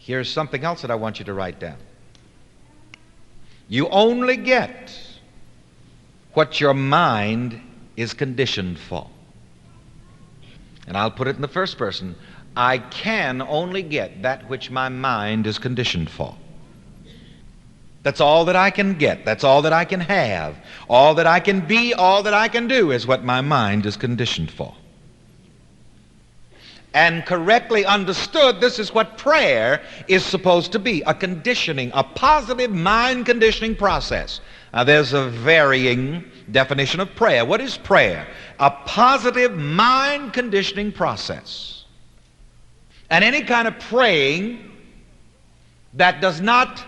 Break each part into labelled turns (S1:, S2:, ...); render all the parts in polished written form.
S1: Here's something else that I want you to write down. You only get what your mind is conditioned for. And I'll put it in the first person. I can only get that which my mind is conditioned for. That's all that I can get. That's all that I can have. All that I can be, all that I can do is what my mind is conditioned for. And correctly understood, this is what prayer is supposed to be, a conditioning, a positive mind conditioning process. Now, there's a varying definition of prayer. What is prayer? A positive mind conditioning process. And any kind of praying that does not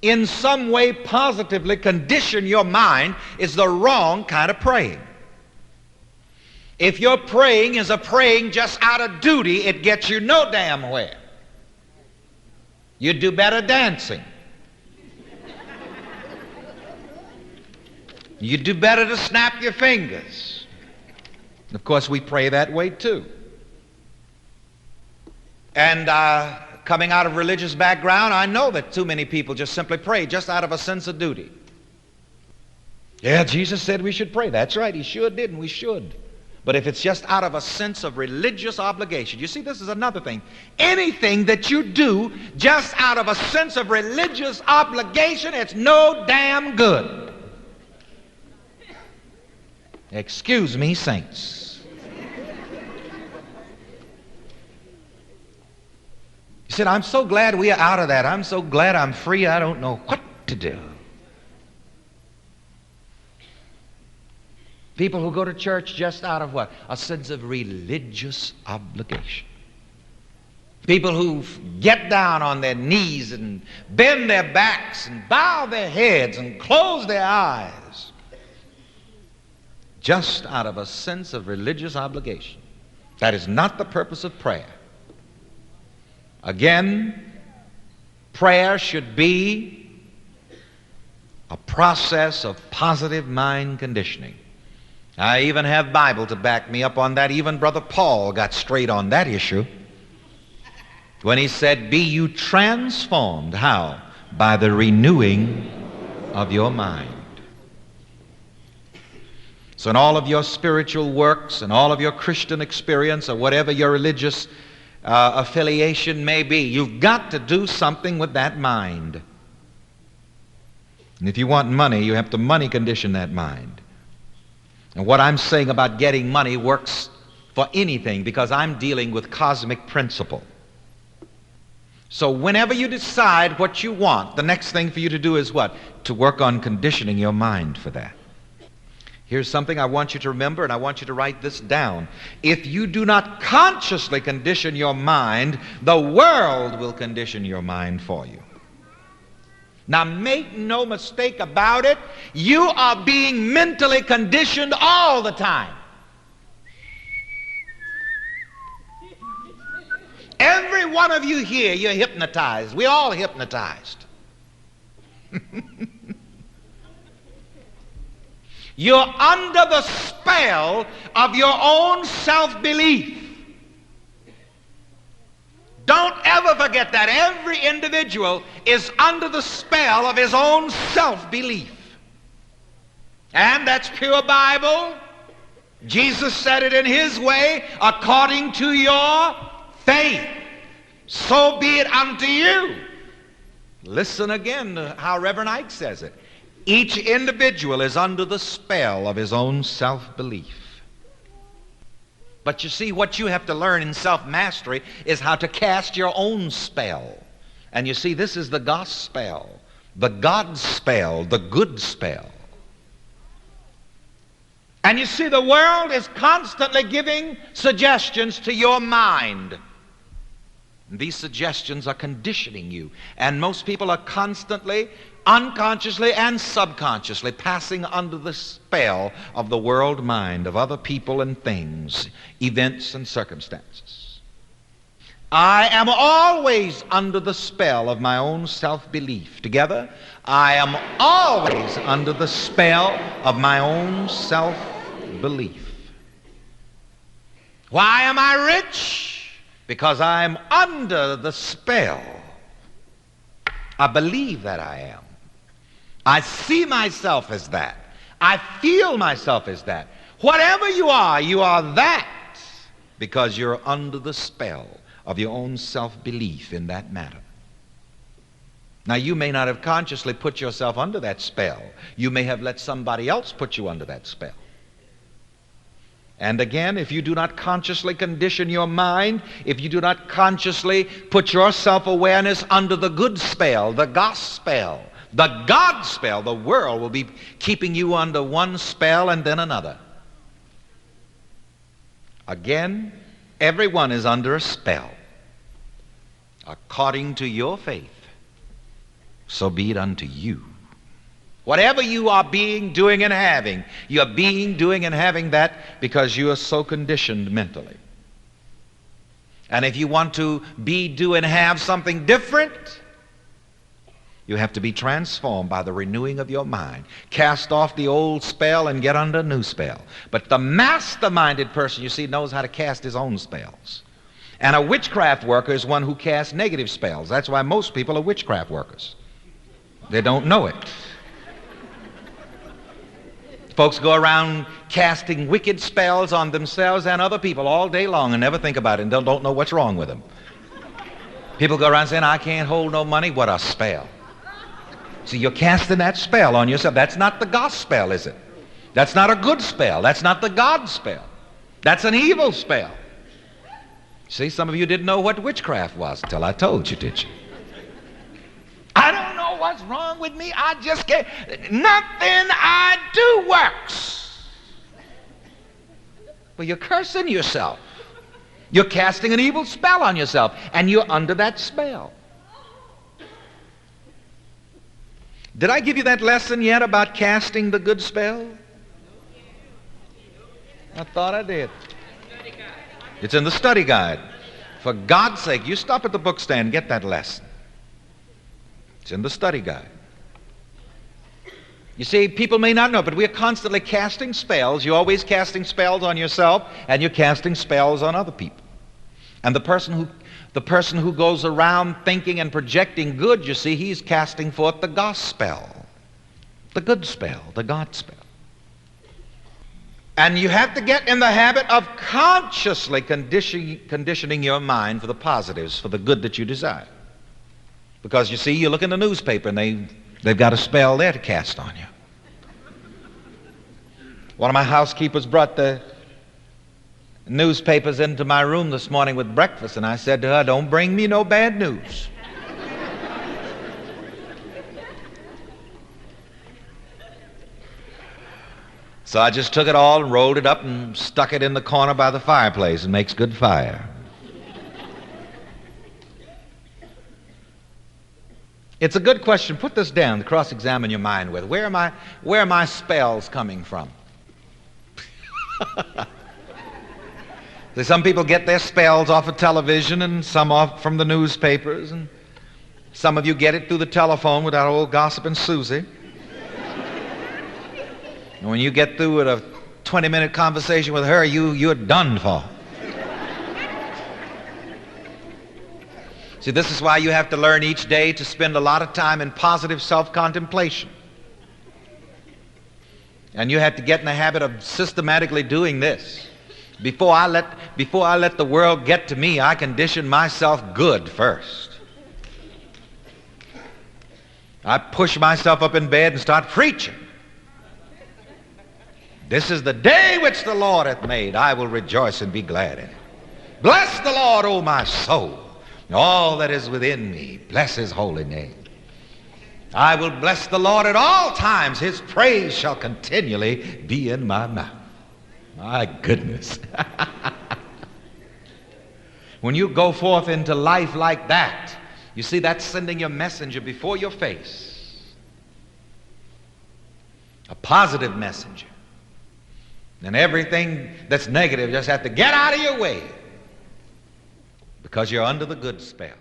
S1: in some way positively condition your mind is the wrong kind of praying. If your praying is a praying just out of duty, it gets you no damn where. You'd do better dancing. You'd do better to snap your fingers. Of course, we pray that way too. And coming out of religious background, I know that too many people just simply pray just out of a sense of duty. Yeah, Jesus said we should pray. That's right, he sure did, and we should. But if it's just out of a sense of religious obligation, you see, this is another thing. Anything that you do just out of a sense of religious obligation, it's no damn good. Excuse me, saints. You said, I'm so glad we are out of that. I'm so glad I'm free. I don't know what to do. People who go to church just out of what? A sense of religious obligation. People who get down on their knees and bend their backs and bow their heads and close their eyes just out of a sense of religious obligation. That is not the purpose of prayer. Again, prayer should be a process of positive mind conditioning. I even have Bible to back me up on that. Even Brother Paul got straight on that issue when he said, be you transformed. How? By the renewing of your mind. So in all of your spiritual works and all of your Christian experience or whatever your religious affiliation may be, you've got to do something with that mind. And if you want money, you have to money condition that mind. And what I'm saying about getting money works for anything because I'm dealing with cosmic principle. So whenever you decide what you want, the next thing for you to do is what? To work on conditioning your mind for that. Here's something I want you to remember, and I want you to write this down. If you do not consciously condition your mind, the world will condition your mind for you. Now, make no mistake about it, you are being mentally conditioned all the time. Every one of you here, you're hypnotized. We're all hypnotized. You're under the spell of your own self-belief. Don't ever forget that. Every individual is under the spell of his own self-belief. And that's pure Bible. Jesus said it in his way, according to your faith. So be it unto you. Listen again to how Reverend Ike says it. Each individual is under the spell of his own self-belief. But you see, what you have to learn in self-mastery is how to cast your own spell. And you see, this is the gospel, the God spell, the good spell. And you see, the world is constantly giving suggestions to your mind. And these suggestions are conditioning you. And most people are constantly, unconsciously and subconsciously passing under the spell of the world mind, of other people and things, events and circumstances. I am always under the spell of my own self-belief. Together, I am always under the spell of my own self-belief. Why am I rich? Because I'm under the spell I believe that I am. I see myself as that. I feel myself as that. Whatever you are that because you're under the spell of your own self-belief in that matter. Now, you may not have consciously put yourself under that spell. You may have let somebody else put you under that spell. And again, if you do not consciously condition your mind, if you do not consciously put your self-awareness under the good spell, the gospel, the God spell, the world will be keeping you under one spell and then another. Again, everyone is under a spell. According to your faith, so be it unto you. Whatever you are being, doing, and having, you are being, doing, and having that because you are so conditioned mentally. And if you want to be, do, and have something different, you have to be transformed by the renewing of your mind. Cast off the old spell and get under a new spell. But the masterminded person, you see, knows how to cast his own spells. And a witchcraft worker is one who casts negative spells. That's why most people are witchcraft workers. They don't know it. Folks go around casting wicked spells on themselves and other people all day long and never think about it and don't know what's wrong with them. People go around saying, I can't hold no money. What a spell. See, you're casting that spell on yourself. That's not the gospel, is it? That's not a good spell. That's not the God spell. That's an evil spell. See, some of you didn't know what witchcraft was until I told you, did you? I don't know what's wrong with me. I just can't. Nothing I do works. Well, you're cursing yourself. You're casting an evil spell on yourself, and you're under that spell. Did I give you that lesson yet about casting the good spell? I thought I did. It's in the study guide. For God's sake, you stop at the book stand and get that lesson. It's in the study guide. You see, people may not know, but we're constantly casting spells. You're always casting spells on yourself, and you're casting spells on other people. And the person who goes around thinking and projecting good, you see, he's casting forth the gospel, the good spell, the God spell. And you have to get in the habit of consciously conditioning your mind for the positives, for the good that you desire. Because you see, you look in the newspaper and they've got a spell there to cast on you. One of my housekeepers brought the newspapers into my room this morning with breakfast, and I said to her, don't bring me no bad news. So I just took it all and rolled it up and stuck it in the corner by the fireplace. It makes good fire. It's a good question. Put this down to cross-examine your mind with. Where are my spells coming from? See, some people get their spells off of television and some off from the newspapers, and some of you get it through the telephone with that old gossiping Susie. And when you get through with a 20-minute conversation with her, you're done for. See, this is why you have to learn each day to spend a lot of time in positive self-contemplation. And you have to get in the habit of systematically doing this. Before I let the world get to me, I condition myself good first. I push myself up in bed and start preaching. This is the day which the Lord hath made. I will rejoice and be glad in it. Bless the Lord, O my soul. All that is within me, bless his holy name. I will bless the Lord at all times. His praise shall continually be in my mouth. My goodness. When you go forth into life like that, you see, that's sending your messenger before your face. A positive messenger. And everything that's negative just has to get out of your way. Because you're under the good spell.